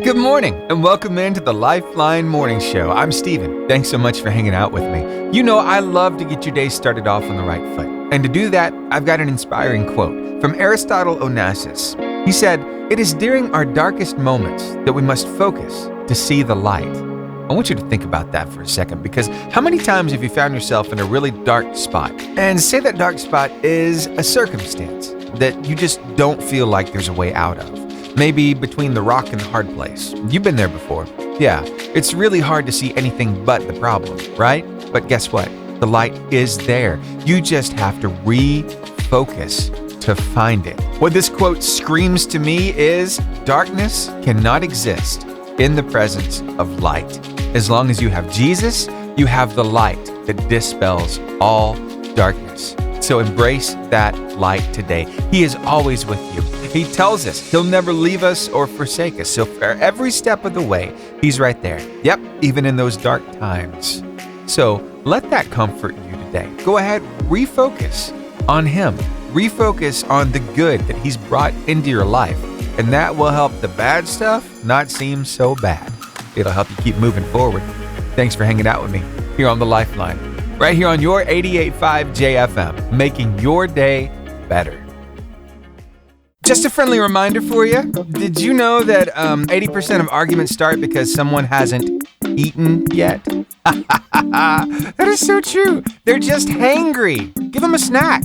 Good morning and welcome into the Lifeline Morning Show. I'm Steven. Thanks so much for hanging out with me. You know, I love to get your day started off on the right foot. And to do that, I've got an inspiring quote from Aristotle Onassis. He said, "It is during our darkest moments that we must focus to see the light." I want you to think about that for a second, because how many times have you found yourself in a really dark spot? And say that dark spot is a circumstance that you just don't feel like there's a way out of. Maybe between the rock and the hard place. You've been there before. Yeah, it's really hard to see anything but the problem, right? But guess what? The light is there. You just have to refocus to find it. What this quote screams to me is, darkness cannot exist in the presence of light. As long as you have Jesus, you have the light that dispels all darkness. So embrace that light today. He is always with you. He tells us he'll never leave us or forsake us. So for every step of the way, he's right there. Yep, even in those dark times. So let that comfort you today. Go ahead, refocus on him. Refocus on the good that he's brought into your life. And that will help the bad stuff not seem so bad. It'll help you keep moving forward. Thanks for hanging out with me here on The Lifeline. Right here on your 88.5 JFM, making your day better. Just a friendly reminder for you. Did you know that 80% of arguments start because someone hasn't eaten yet? That is so true. They're just hangry. Give them a snack.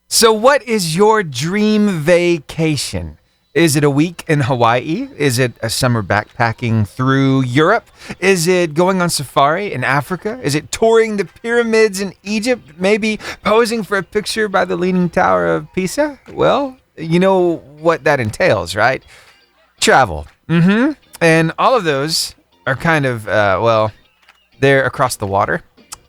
So what is your dream vacation? Is it a week in Hawaii? Is it a summer backpacking through Europe? Is it going on safari in Africa? Is it touring the pyramids in Egypt? Maybe posing for a picture by the Leaning Tower of Pisa? Well, you know what that entails, right? Travel. And all of those are kind of, they're across the water.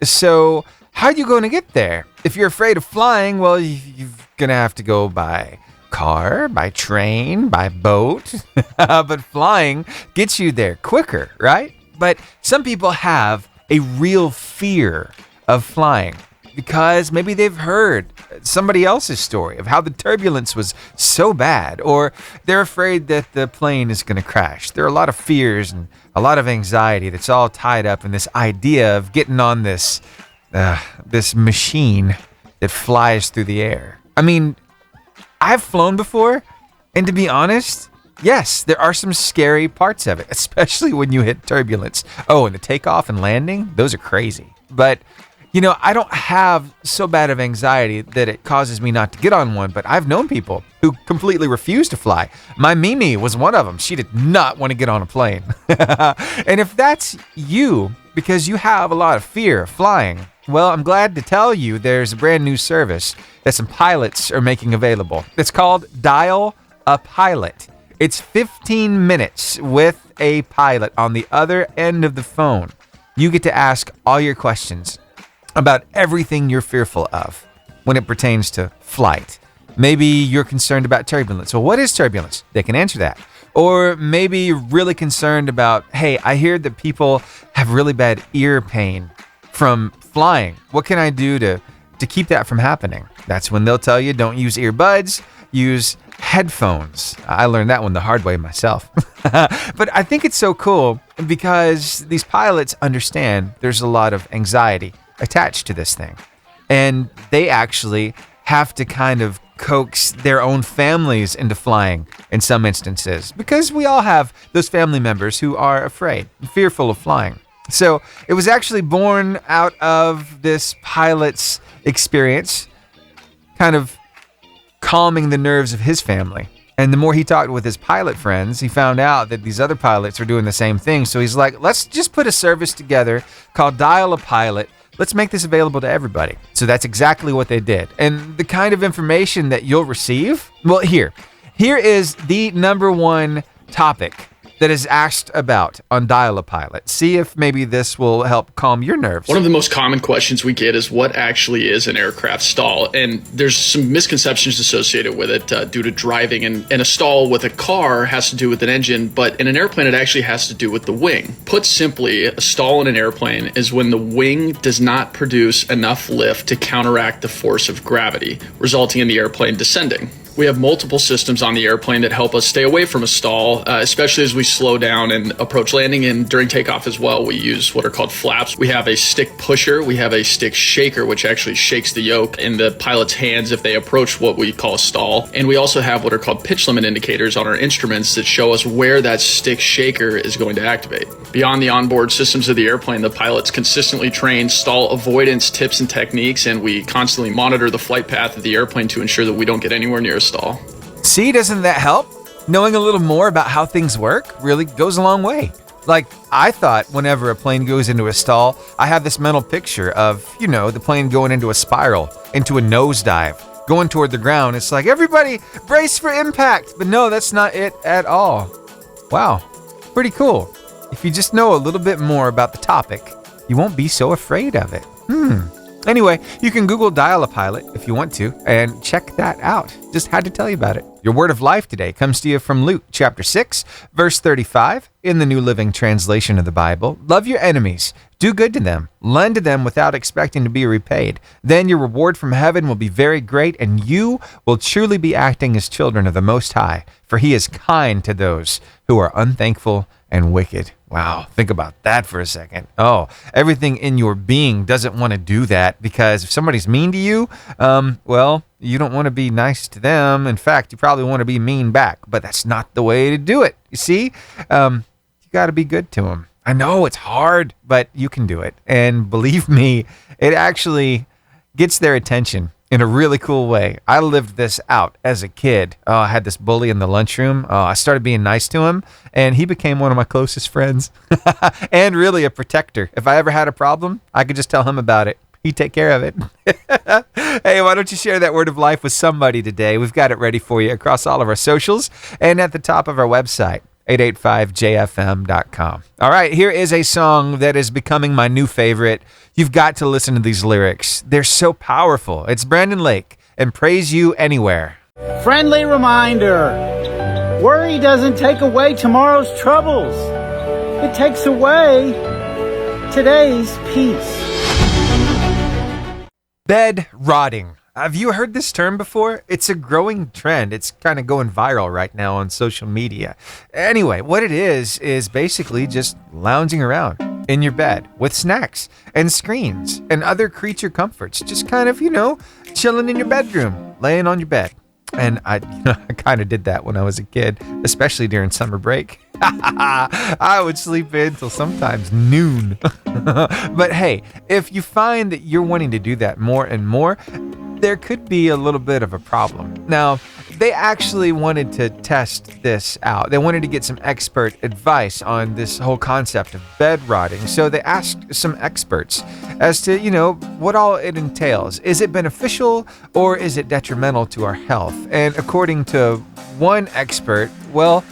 So how are you going to get there? If you're afraid of flying, well, you're going to have to go by car, by train, by boat. But flying gets you there quicker, right? But some people have a real fear of flying because maybe they've heard somebody else's story of how the turbulence was so bad, or they're afraid that the plane is going to crash. There are a lot of fears and a lot of anxiety that's all tied up in this idea of getting on this machine that flies through the air. I mean, I've flown before, and to be honest, yes, there are some scary parts of it, especially when you hit turbulence. Oh, and the takeoff and landing, those are crazy. But, you know, I don't have so bad of anxiety that it causes me not to get on one, but I've known people who completely refuse to fly. My Mimi was one of them. She did not want to get on a plane. And if that's you, because you have a lot of fear of flying, well, I'm glad to tell you there's a brand new service that some pilots are making available. It's called Dial a Pilot. It's 15 minutes with a pilot on the other end of the phone. You get to ask all your questions about everything you're fearful of when it pertains to flight. Maybe you're concerned about turbulence. Well, what is turbulence? They can answer that. Or maybe you're really concerned about, hey, I hear that people have really bad ear pain from flying. What can I do to keep that from happening? That's when they'll tell you don't use earbuds, use headphones. I learned that one the hard way myself. But I think it's so cool because these pilots understand there's a lot of anxiety attached to this thing. And they actually have to kind of coax their own families into flying in some instances, because we all have those family members who are afraid, fearful of flying. So it was actually born out of this pilot's experience, kind of calming the nerves of his family. And the more he talked with his pilot friends, he found out that these other pilots are doing the same thing. So he's like, let's just put a service together called Dial a Pilot. Let's make this available to everybody. So that's exactly what they did. And the kind of information that you'll receive, well, here is the number one topic that is asked about on Dial a Pilot. See if maybe this will help calm your nerves. One of the most common questions we get is what actually is an aircraft stall? And there's some misconceptions associated with it due to driving. And a stall with a car has to do with an engine, but in an airplane, it actually has to do with the wing. Put simply, a stall in an airplane is when the wing does not produce enough lift to counteract the force of gravity, resulting in the airplane descending. We have multiple systems on the airplane that help us stay away from a stall, especially as we slow down and approach landing. And during takeoff as well, we use what are called flaps. We have a stick pusher, we have a stick shaker, which actually shakes the yoke in the pilot's hands if they approach what we call a stall. And we also have what are called pitch limit indicators on our instruments that show us where that stick shaker is going to activate. Beyond the onboard systems of the airplane, the pilots consistently train stall avoidance tips and techniques, and we constantly monitor the flight path of the airplane to ensure that we don't get anywhere near a stall. See, doesn't that help? Knowing a little more about how things work really goes a long way. Like, I thought whenever a plane goes into a stall, I have this mental picture of, the plane going into a spiral, into a nosedive, going toward the ground. It's like, everybody brace for impact. But no, that's not it at all. Wow, pretty cool. If you just know a little bit more about the topic, you won't be so afraid of it. Anyway, you can Google Dial-A-Pilot if you want to and check that out. Just had to tell you about it. Your word of life today comes to you from Luke chapter 6, verse 35 in the New Living Translation of the Bible. Love your enemies. Do good to them. Lend to them without expecting to be repaid. Then your reward from heaven will be very great, and you will truly be acting as children of the Most High, for he is kind to those who are unthankful and wicked. Wow, think about that for a second. Oh, everything in your being doesn't want to do that, because if somebody's mean to you, well, you don't want to be nice to them. In fact, you probably want to be mean back, but that's not the way to do it. You see, you got to be good to them. I know it's hard, but you can do it. And believe me, it actually gets their attention in a really cool way. I lived this out as a kid. I had this bully in the lunchroom. I started being nice to him, and he became one of my closest friends and really a protector. If I ever had a problem, I could just tell him about it. He'd take care of it. Hey, why don't you share that word of life with somebody today? We've got it ready for you across all of our socials and at the top of our website, 885jfm.com. All right, here is a song that is becoming my new favorite. You've got to listen to these lyrics. They're so powerful. It's Brandon Lake and Praise You Anywhere. Friendly reminder, worry doesn't take away tomorrow's troubles. It takes away today's peace. Bed rotting. Have you heard this term before? It's a growing trend. It's kind of going viral right now on social media. Anyway, what it is basically just lounging around in your bed with snacks and screens and other creature comforts. Just kind of, chilling in your bedroom, laying on your bed. And I kind of did that when I was a kid, especially during summer break. I would sleep in till sometimes noon. But hey, if you find that you're wanting to do that more and more, there could be a little bit of a problem. Now, they actually wanted to test this out. They wanted to get some expert advice on this whole concept of bed rotting. So they asked some experts as to, what all it entails. Is it beneficial or is it detrimental to our health? And according to one expert, well,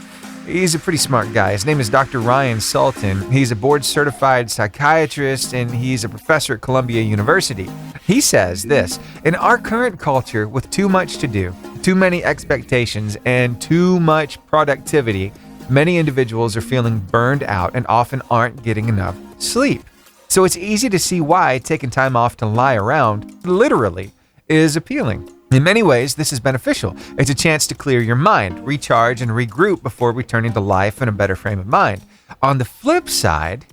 he's a pretty smart guy. His name is Dr. Ryan Sultan. He's a board-certified psychiatrist, and he's a professor at Columbia University. He says this: in our current culture with too much to do, too many expectations, and too much productivity, many individuals are feeling burned out and often aren't getting enough sleep. So it's easy to see why taking time off to lie around, literally, is appealing. In many ways, this is beneficial. It's a chance to clear your mind, recharge, and regroup before returning to life in a better frame of mind. On the flip side,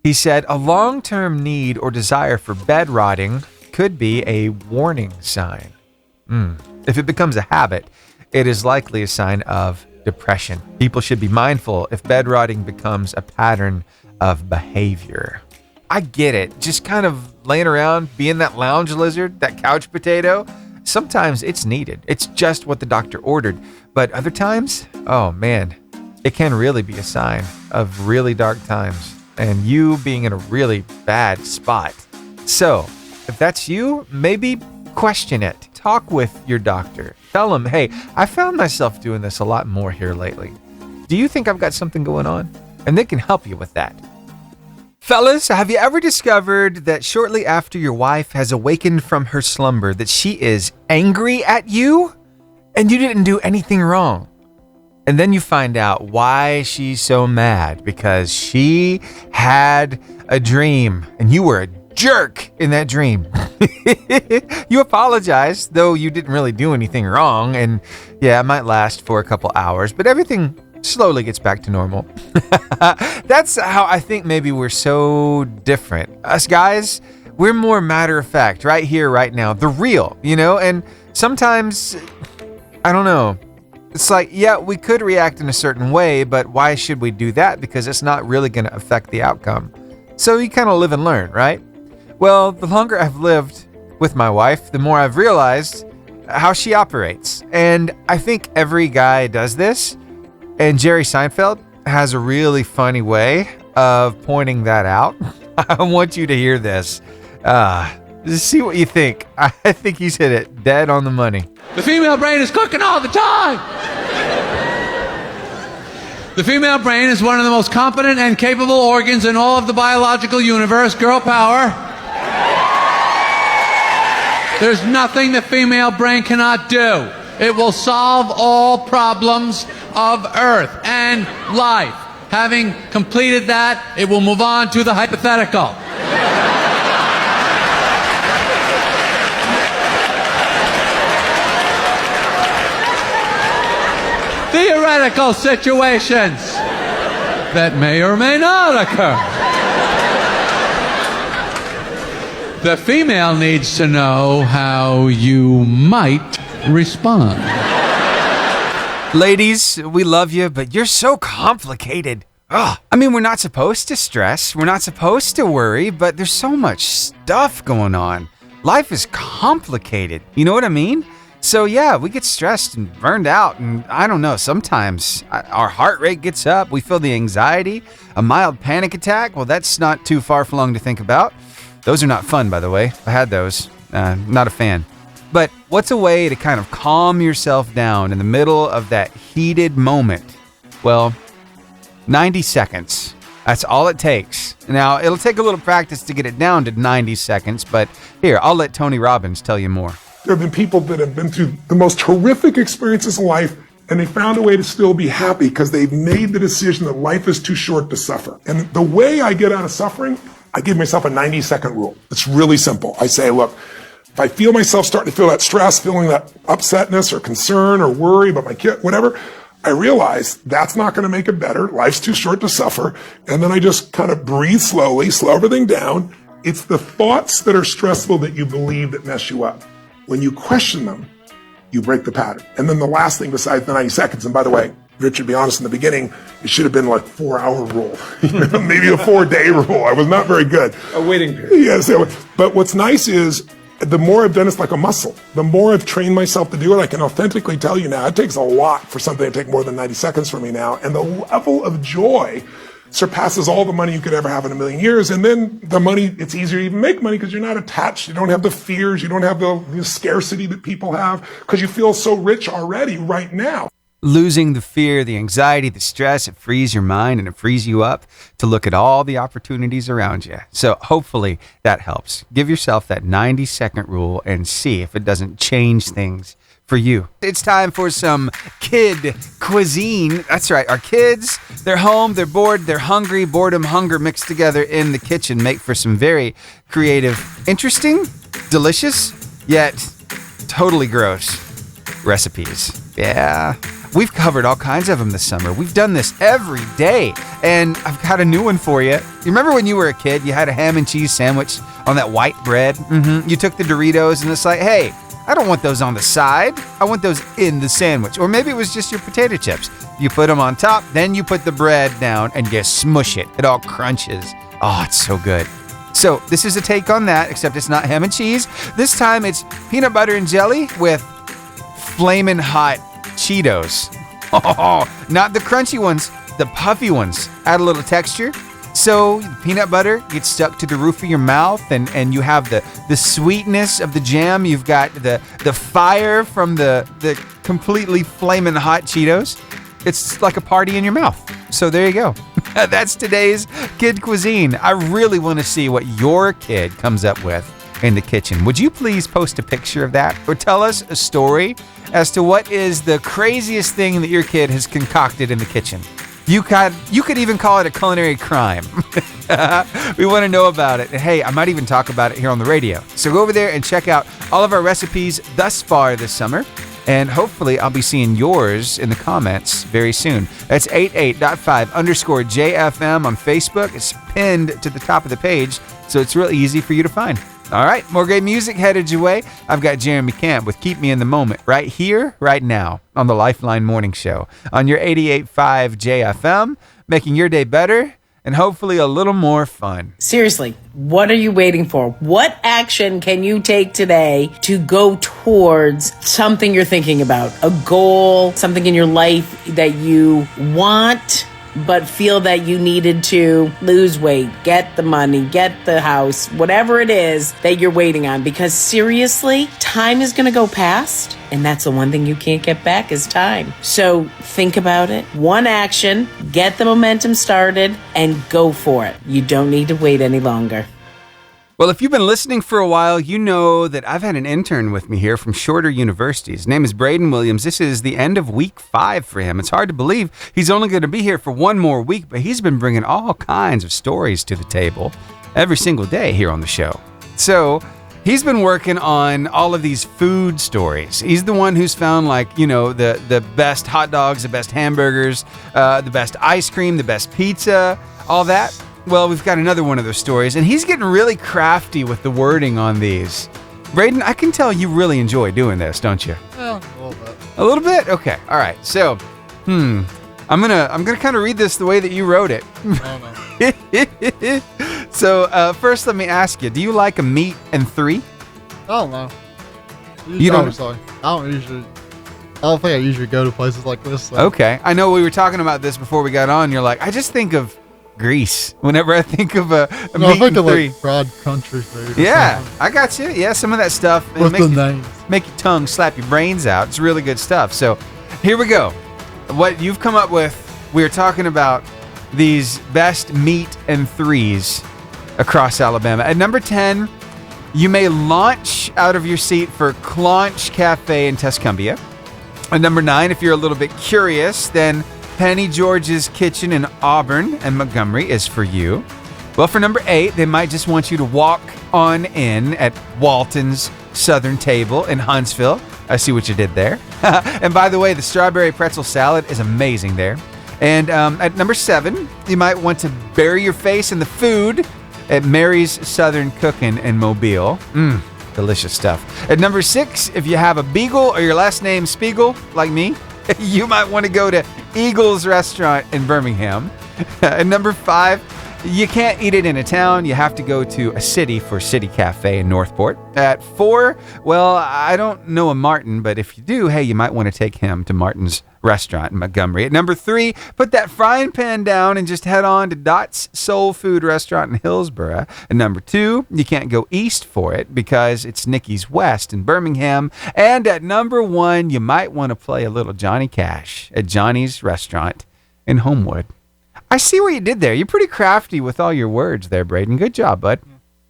he said, a long-term need or desire for bed rotting could be a warning sign. If it becomes a habit, it is likely a sign of depression. People should be mindful if bed rotting becomes a pattern of behavior. I get it. Just kind of laying around, being that lounge lizard, that couch potato. Sometimes it's needed. It's just what the doctor ordered. But other times, oh man, it can really be a sign of really dark times and you being in a really bad spot. So, if that's you, maybe question it. Talk with your doctor. Tell them, hey, I found myself doing this a lot more here lately. Do you think I've got something going on? And they can help you with that. Fellas, have you ever discovered that shortly after your wife has awakened from her slumber that she is angry at you and you didn't do anything wrong? And then you find out why she's so mad because she had a dream and you were a jerk in that dream. You apologize, though you didn't really do anything wrong, and yeah, it might last for a couple hours, but everything slowly gets back to normal. That's how I think maybe we're so different. Us guys, we're more matter of fact, right here, right now, the real, and sometimes, I don't know, it's like, yeah, we could react in a certain way, but why should we do that? Because it's not really going to affect the outcome. So you kind of live and learn, right? Well, the longer I've lived with my wife, the more I've realized how she operates. And I think every guy does this. And Jerry Seinfeld has a really funny way of pointing that out. I want you to hear this. Just see what you think. I think he's hit it dead on the money. The female brain is cooking all the time. The female brain is one of the most competent and capable organs in all of the biological universe. Girl power. There's nothing the female brain cannot do. It will solve all problems of Earth and life. Having completed that, it will move on to the hypothetical. Theoretical situations that may or may not occur. The female needs to know how you might respond. Ladies, we love you, but you're so complicated. Ugh. I mean, we're not supposed to stress, we're not supposed to worry, but there's so much stuff going on. Life is complicated. You know what I mean? So yeah, we get stressed and burned out, and I don't know, sometimes our heart rate gets up, we feel the anxiety, a mild panic attack. Well, that's not too far-flung to think about. Those are not fun, by the way. I had those. Not a fan. But what's a way to kind of calm yourself down in the middle of that heated moment? Well, 90 seconds. That's all it takes. Now, it'll take a little practice to get it down to 90 seconds, but here, I'll let Tony Robbins tell you more. There have been people that have been through the most horrific experiences in life, and they found a way to still be happy because they've made the decision that life is too short to suffer. And the way I get out of suffering, I give myself a 90-second rule. It's really simple. I say, look, if I feel myself starting to feel that stress, feeling that upsetness or concern or worry about my kid, whatever, I realize that's not going to make it better. Life's too short to suffer. And then I just kind of breathe slowly, slow everything down. It's the thoughts that are stressful that you believe that mess you up. When you question them, you break the pattern. And then the last thing besides the 90 seconds, and by the way, Richard, be honest, in the beginning, it should have been like 4-hour rule, maybe a 4-day rule. I was not very good. A waiting period. Yes. But what's nice is the more I've done, it's like a muscle. The more I've trained myself to do it, I can authentically tell you now, it takes a lot for something to take more than 90 seconds for me now. And the level of joy surpasses all the money you could ever have in a million years. And then the money, it's easier to even make money because you're not attached. You don't have the fears. You don't have the scarcity that people have because you feel so rich already right now. Losing the fear, the anxiety, the stress, it frees your mind and it frees you up to look at all the opportunities around you. So hopefully that helps. Give yourself that 90-second rule and see if it doesn't change things for you. It's time for some kid cuisine. That's right. Our kids, they're home, they're bored, they're hungry. Boredom, hunger mixed together in the kitchen make for some very creative, interesting, delicious, yet totally gross recipes. Yeah. We've covered all kinds of them this summer. We've done this every day. And I've got a new one for you. You remember when you were a kid, you had a ham and cheese sandwich on that white bread? You took the Doritos and it's like, hey, I don't want those on the side. I want those in the sandwich. Or maybe it was just your potato chips. You put them on top, then you put the bread down and you smush it. It all crunches. Oh, it's so good. So this is a take on that, except it's not ham and cheese. This time it's peanut butter and jelly with flamin' hot Cheetos. Oh, not the crunchy ones, the puffy ones. Add a little texture. So the peanut butter gets stuck to the roof of your mouth and you have the sweetness of the jam. You've got the fire from the completely flaming hot Cheetos. It's like a party in your mouth. So there you go. That's today's kid cuisine. I really want to see what your kid comes up with in the kitchen. Would you please post a picture of that or tell us a story as to what is the craziest thing that your kid has concocted in the kitchen? You could even call it a culinary crime. We want to know about it. And hey, I might even talk about it here on the radio. So go over there and check out all of our recipes thus far this summer. And hopefully I'll be seeing yours in the comments very soon. That's 88.5_JFM on Facebook. It's pinned to the top of the page, so it's real easy for you to find. All right, more great music headed your way. I've got Jeremy Camp with Keep Me in the Moment right here, right now on the Lifeline Morning Show on your 88.5 JFM, making your day better and hopefully a little more fun. Seriously, what are you waiting for? What action can you take today to go towards something you're thinking about? A goal, something in your life that you want, but feel that you needed to lose weight, get the money, get the house, whatever it is that you're waiting on. Because seriously, time is going to go past, and that's the one thing you can't get back is time. So think about it. One action, get the momentum started, and go for it. You don't need to wait any longer. Well, if you've been listening for a while, you know that I've had an intern with me here from Shorter University. His name is Braden Williams. This is the end of week 5 for him. It's hard to believe he's only going to be here for one more week, but he's been bringing all kinds of stories to the table every single day here on the show. So he's been working on all of these food stories. He's the one who's found, like, you know, the best hot dogs, the best hamburgers, the best ice cream, the best pizza, all that. Well, we've got another one of those stories, and he's getting really crafty with the wording on these. Braden, I can tell you really enjoy doing this, don't you? Well, a little bit. A little bit? Okay. All right. So, I'm gonna kind of read this the way that you wrote it. So, first, let me ask you: do you like a meat and 3? I don't know. You don't? Sorry. I don't think I usually go to places like this. So. Okay. I know we were talking about this before we got on. You're like, I just think of Grease whenever I think of a meat and 3. Like fried country food. Yeah, I got you. Yeah, some of that stuff. With the names. Make your tongue slap your brains out. It's really good stuff. So here we go. What you've come up with, we're talking about these best meat and 3s across Alabama. At number 10, you may launch out of your seat for Claunch Cafe in Tuscumbia. At number 9, if you're a little bit curious, then Penny George's Kitchen in Auburn and Montgomery is for you. Well, for number 8, they might just want you to walk on in at Walton's Southern Table in Huntsville. I see what you did there. And by the way, the strawberry pretzel salad is amazing there. And at number 7, you might want to bury your face in the food at Mary's Southern Cookin' in Mobile. Delicious stuff. At number 6, if you have a Beagle or your last name Spiegel, like me, you might want to go to Eagle's Restaurant in Birmingham. At number 5, you can't eat it in a town. You have to go to a city for City Cafe in Northport. At 4, well, I don't know a Martin, but if you do, hey, you might want to take him to Martin's Restaurant in Montgomery. At number 3, put that frying pan down and just head on to Dot's Soul Food Restaurant in Hillsborough. At number 2, you can't go east for it because it's Nikki's West in Birmingham. And at number 1, you might want to play a little Johnny Cash at Johnny's Restaurant in Homewood. I see what you did there. You're pretty crafty with all your words there, Braden. Good job, bud.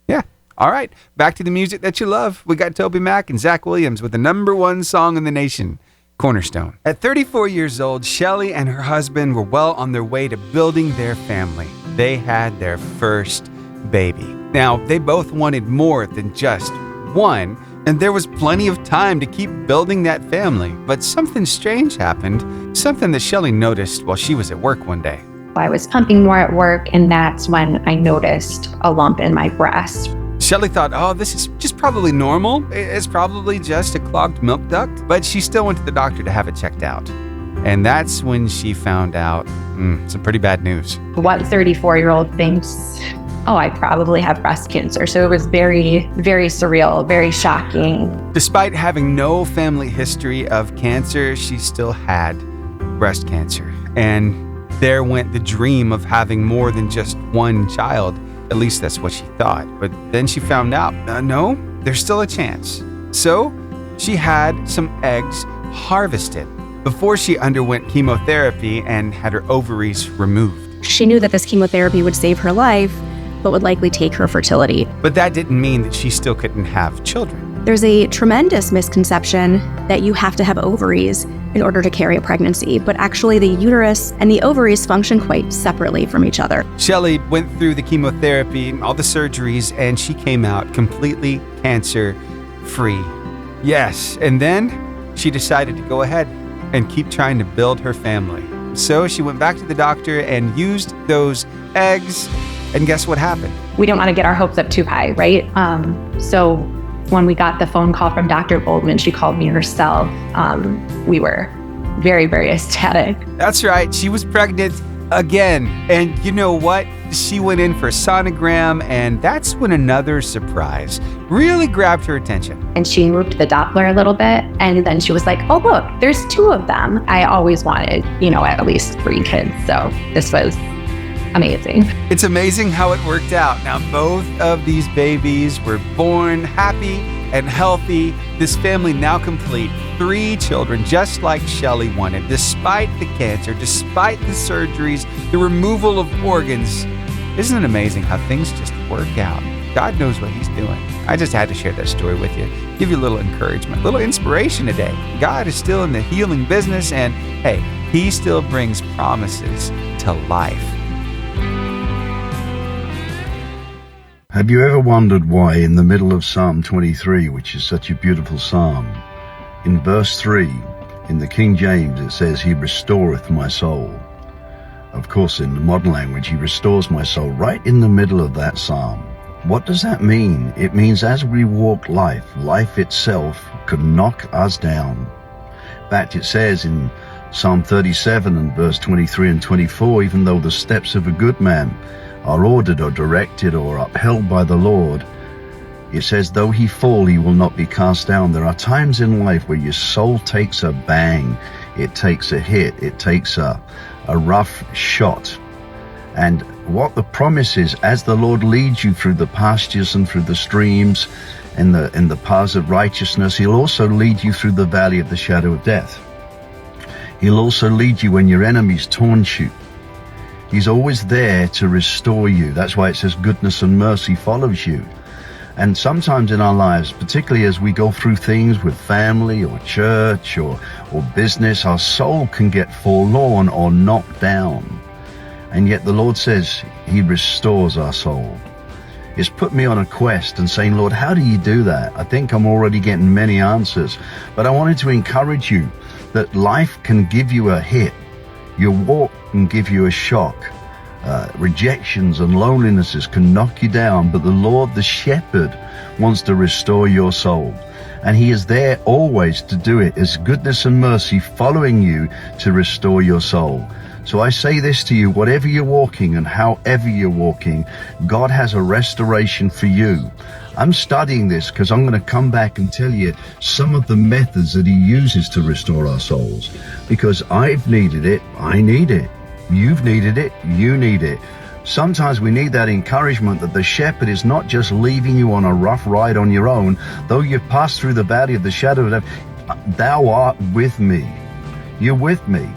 Yeah. All right. Back to the music that you love. We got Toby Mac and Zach Williams with the number 1 song in the nation, Cornerstone. At 34 years old, Shelley and her husband were well on their way to building their family. They had their first baby. Now, they both wanted more than just one, and there was plenty of time to keep building that family. But something strange happened, something that Shelley noticed while she was at work one day. I was pumping more at work, and that's when I noticed a lump in my breast. Shelley thought, oh, this is just probably normal. It's probably just a clogged milk duct. But she still went to the doctor to have it checked out. And that's when she found out some pretty bad news. What 34-year-old thinks, oh, I probably have breast cancer. So it was very, very surreal, very shocking. Despite having no family history of cancer, she still had breast cancer. And there went the dream of having more than just one child. At least that's what she thought. But then she found out, no, there's still a chance. So she had some eggs harvested before she underwent chemotherapy and had her ovaries removed. She knew that this chemotherapy would save her life, but would likely take her fertility. But that didn't mean that she still couldn't have children. There's a tremendous misconception that you have to have ovaries in order to carry a pregnancy, but actually the uterus and the ovaries function quite separately from each other. Shelley went through the chemotherapy, all the surgeries, and she came out completely cancer-free. Yes, and then she decided to go ahead and keep trying to build her family. So she went back to the doctor and used those eggs, and guess what happened? We don't want to get our hopes up too high, right? So when we got the phone call from Dr. Goldman, she called me herself. We were very, very ecstatic. That's right, she was pregnant again. And you know what? She went in for a sonogram, and that's when another surprise really grabbed her attention. And she moved the Doppler a little bit, and then she was like, oh, look, there's 2 of them. I always wanted, at least 3 kids. So this was amazing. It's amazing how it worked out. Now, both of these babies were born happy and healthy. This family now complete, 3 children, just like Shelley wanted, despite the cancer, despite the surgeries, the removal of organs. Isn't it amazing how things just work out? God knows what he's doing. I just had to share that story with you, give you a little encouragement, a little inspiration today. God is still in the healing business, and hey, he still brings promises to life. Have you ever wondered why in the middle of Psalm 23, which is such a beautiful psalm, in verse 3, in the King James, it says, he restoreth my soul. Of course, in the modern language, he restores my soul right in the middle of that psalm. What does that mean? It means as we walk life itself could knock us down. In fact, it says in Psalm 37 and verse 23 and 24, even though the steps of a good man are ordered or directed or upheld by the Lord, it says, though he fall, he will not be cast down. There are times in life where your soul takes a bang, it takes a hit, it takes a rough shot. And what the promise is, as the Lord leads you through the pastures and through the streams and the paths of righteousness, he'll also lead you through the valley of the shadow of death. He'll also lead you when your enemies taunt you. He's always there to restore you. That's why it says goodness and mercy follows you. And sometimes in our lives, particularly as we go through things with family or church or business, our soul can get forlorn or knocked down. And yet the Lord says he restores our soul. It's put me on a quest and saying, Lord, how do you do that? I think I'm already getting many answers, but I wanted to encourage you that life can give you a hit. Your walk can give you a shock. Rejections and lonelinesses can knock you down, but the Lord, the shepherd, wants to restore your soul. And he is there always to do it. His goodness and mercy following you to restore your soul. So I say this to you, whatever you're walking and however you're walking, God has a restoration for you. I'm studying this because I'm going to come back and tell you some of the methods that he uses to restore our souls. Because I've needed it, I need it. You've needed it, you need it. Sometimes we need that encouragement that the shepherd is not just leaving you on a rough ride on your own. Though you've passed through the valley of the shadow of death, thou art with me. You're with me.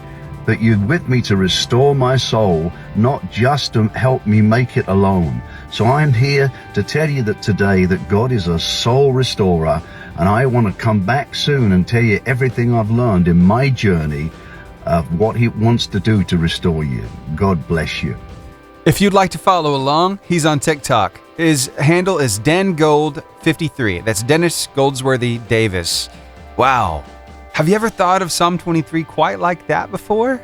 But you're with me to restore my soul, not just to help me make it alone. So I'm here to tell you that today that God is a soul restorer, and I want to come back soon and tell you everything I've learned in my journey of what he wants to do to restore you. God bless you. If you'd like to follow along, he's on TikTok. His handle is DenGold53. That's Dennis Goldsworthy Davis. Wow. Have you ever thought of Psalm 23 quite like that before?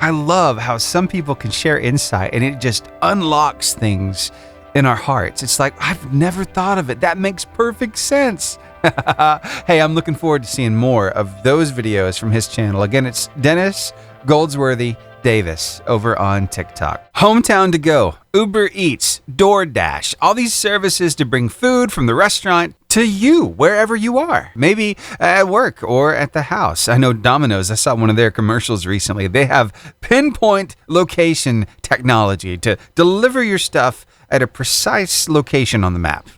I love how some people can share insight and it just unlocks things in our hearts. It's like, I've never thought of it. That makes perfect sense. Hey, I'm looking forward to seeing more of those videos from his channel. Again, it's Dennis Goldsworthy Davis over on TikTok. Hometown to Go, Uber Eats, DoorDash, all these services to bring food from the restaurant to you, wherever you are. Maybe at work or at the house. I know Domino's, I saw one of their commercials recently. They have pinpoint location technology to deliver your stuff at a precise location on the map.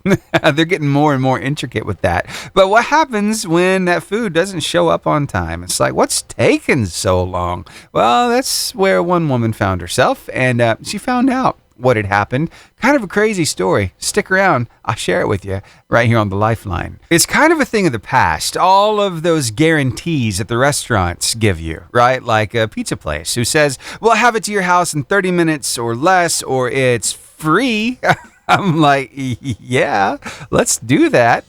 They're getting more and more intricate with that. But what happens when that food doesn't show up on time? It's like, what's taking so long? Well, that's where one woman found herself, and she found out what had happened. Kind of a crazy story. Stick around. I'll share it with you right here on the Lifeline. It's kind of a thing of the past. All of those guarantees that the restaurants give you, right? Like a pizza place who says, we'll have it to your house in 30 minutes or less, or it's free. I'm like, yeah, let's do that.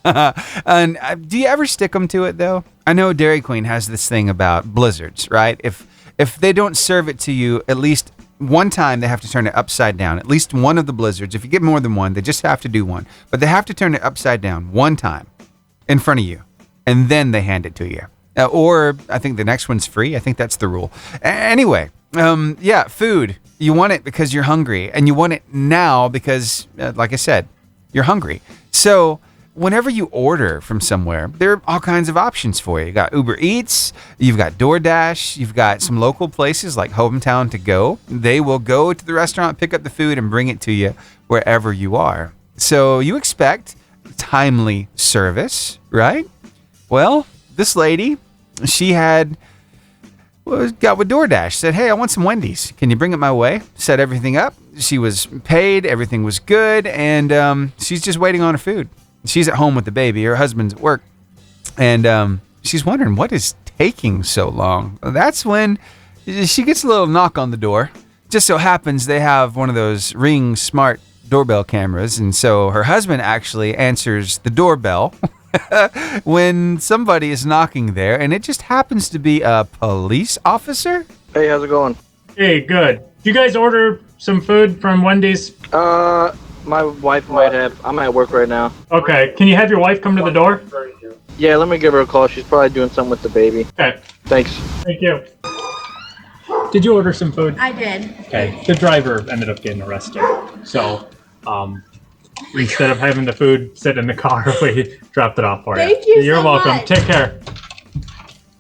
And do you ever stick them to it, though? I know Dairy Queen has this thing about blizzards, right? If they don't serve it to you at least one time, they have to turn it upside down. At least one of the blizzards. If you get more than one, they just have to do one. But they have to turn it upside down one time in front of you, and then they hand it to you. Or I think the next one's free. I think that's the rule. Anyway, yeah, food. You want it because you're hungry, and you want it now because, like I said, you're hungry. So whenever you order from somewhere, there are all kinds of options for you. You got Uber Eats, you've got DoorDash, you've got some local places like Hometown to Go. They will go to the restaurant, pick up the food, and bring it to you wherever you are. So you expect timely service, right? Well, this lady, she got with DoorDash, said, hey, I want some Wendy's. Can you bring it my way? Set everything up. She was paid. Everything was good. And she's just waiting on her food. She's at home with the baby. Her husband's at work. And she's wondering, what is taking so long? That's when she gets a little knock on the door. Just so happens they have one of those Ring smart doorbell cameras. And so her husband actually answers the doorbell when somebody is knocking there, and it just happens to be a police officer. Hey, how's it going? Hey, good. Did you guys order some food from Wendy's? My wife might have. I'm at work right now. Okay, can you have your wife come to the door? Yeah, let me give her a call. She's probably doing something with the baby. Okay. Thanks. Thank you. Did you order some food? I did. Okay, the driver ended up getting arrested. So, instead of having the food sit in the car, we dropped it off for you. Thank you You're so welcome. much. Take care.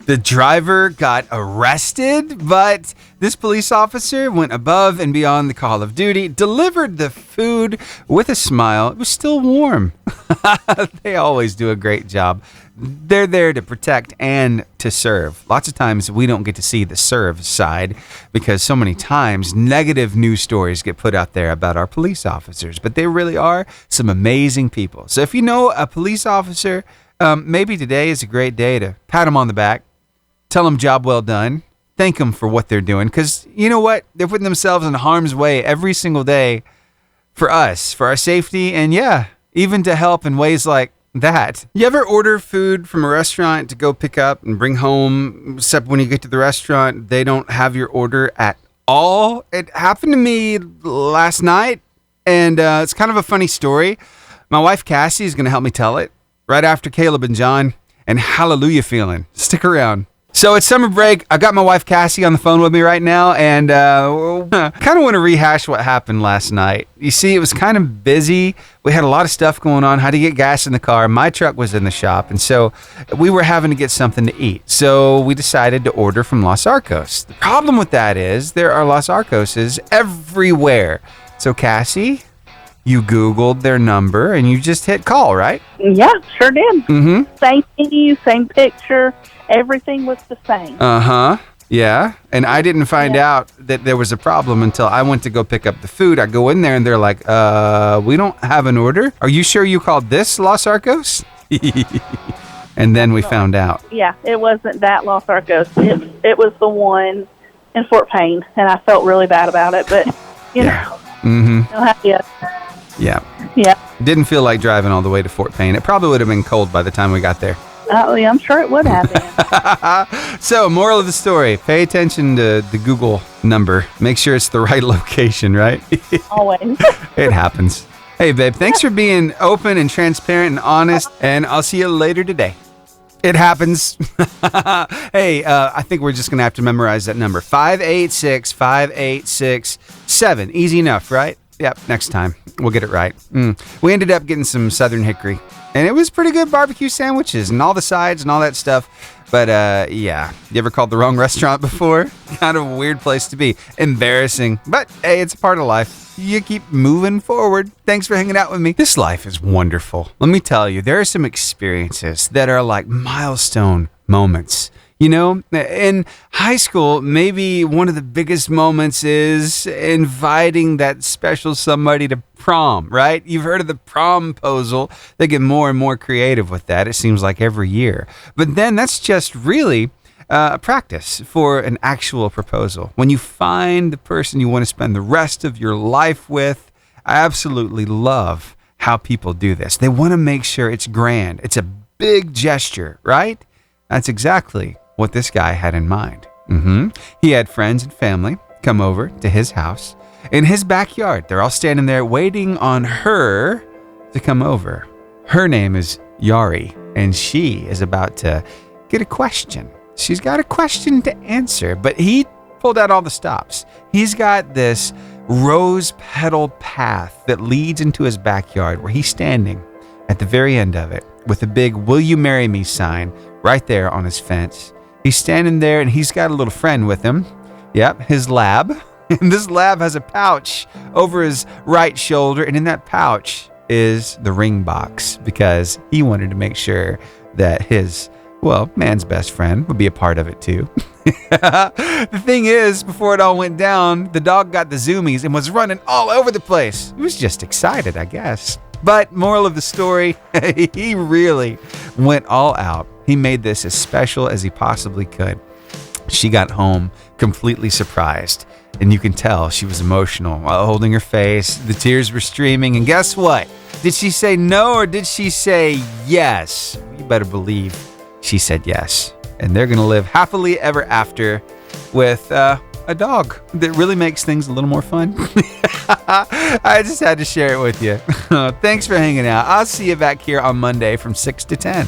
The driver got arrested, but this police officer went above and beyond the call of duty, delivered the food with a smile. It was still warm. They always do a great job. They're there to protect and to serve. Lots of times we don't get to see the serve side because so many times negative news stories get put out there about our police officers, but they really are some amazing people. So if you know a police officer, maybe today is a great day to pat them on the back, tell them job well done, thank them for what they're doing, because you know what? They're putting themselves in harm's way every single day for us, for our safety, and yeah, even to help in ways like that. You ever order food from a restaurant to go pick up and bring home, except when you get to the restaurant, they don't have your order at all? It happened to me last night, and it's kind of a funny story. My wife Cassie is going to help me tell it right after Caleb and John and Hallelujah Feeling. Stick around. So it's summer break. I got my wife Cassie on the phone with me right now, and kind of want to rehash what happened last night. You see, it was kind of busy. We had a lot of stuff going on. Had to get gas in the car. My truck was in the shop, and so we were having to get something to eat. So we decided to order from Los Arcos. The problem with that is there are Los Arcoses everywhere. So Cassie, you Googled their number, and you just hit call, right? Yeah, sure did. Mm-hmm. Same menu, same picture. Everything was the same. Uh-huh. Yeah. And I didn't find out that there was a problem until I went to go pick up the food. I go in there and they're like, we don't have an order. Are you sure you called this Los Arcos? And then we found out. Yeah, it wasn't that Los Arcos. It was the one in Fort Payne, and I felt really bad about it, but, you know. Mm-hmm. Yeah. Yeah. Didn't feel like driving all the way to Fort Payne. It probably would have been cold by the time we got there. Oh, yeah, I'm sure it would have been. So, moral of the story, pay attention to the Google number. Make sure it's the right location, right? Always. It happens. Hey, babe, thanks for being open and transparent and honest, and I'll see you later today. It happens. Hey, I think we're just going to have to memorize that number. 586-5867. Easy enough, right? Yep, next time. We'll get it right. We ended up getting some Southern Hickory. And it was pretty good barbecue sandwiches and all the sides and all that stuff. But, yeah. You ever called the wrong restaurant before? Kind of a weird place to be. Embarrassing. But, hey, it's a part of life. You keep moving forward. Thanks for hanging out with me. This life is wonderful. Let me tell you, there are some experiences that are like milestone moments. You know, in high school, maybe one of the biggest moments is inviting that special somebody to prom, right? You've heard of the promposal. They get more and more creative with that, it seems like, every year. But then that's just really a practice for an actual proposal. When you find the person you want to spend the rest of your life with, I absolutely love how people do this. They want to make sure it's grand. It's a big gesture, right? That's exactly what this guy had in mind. He had friends and family come over to his house in his backyard. They're all standing there waiting on her to come over. Her name is Yari, and she is about to get a question. She's got a question to answer, but he pulled out all the stops. He's got this rose petal path that leads into his backyard where he's standing at the very end of it with a big "Will you marry me" sign right there on his fence. He's standing there and he's got a little friend with him. Yep, his lab. And this lab has a pouch over his right shoulder, and in that pouch is the ring box because he wanted to make sure that his, well, man's best friend would be a part of it too. The thing is, before it all went down, the dog got the zoomies and was running all over the place. He was just excited, I guess. But moral of the story, he really went all out. He made this as special as he possibly could. She got home completely surprised, and you can tell she was emotional while holding her face. The tears were streaming, and guess what? Did she say no or did she say yes? You better believe she said yes. And they're going to live happily ever after with a dog that really makes things a little more fun. I just had to share it with you. Thanks for hanging out. I'll see you back here on Monday from 6 to 10.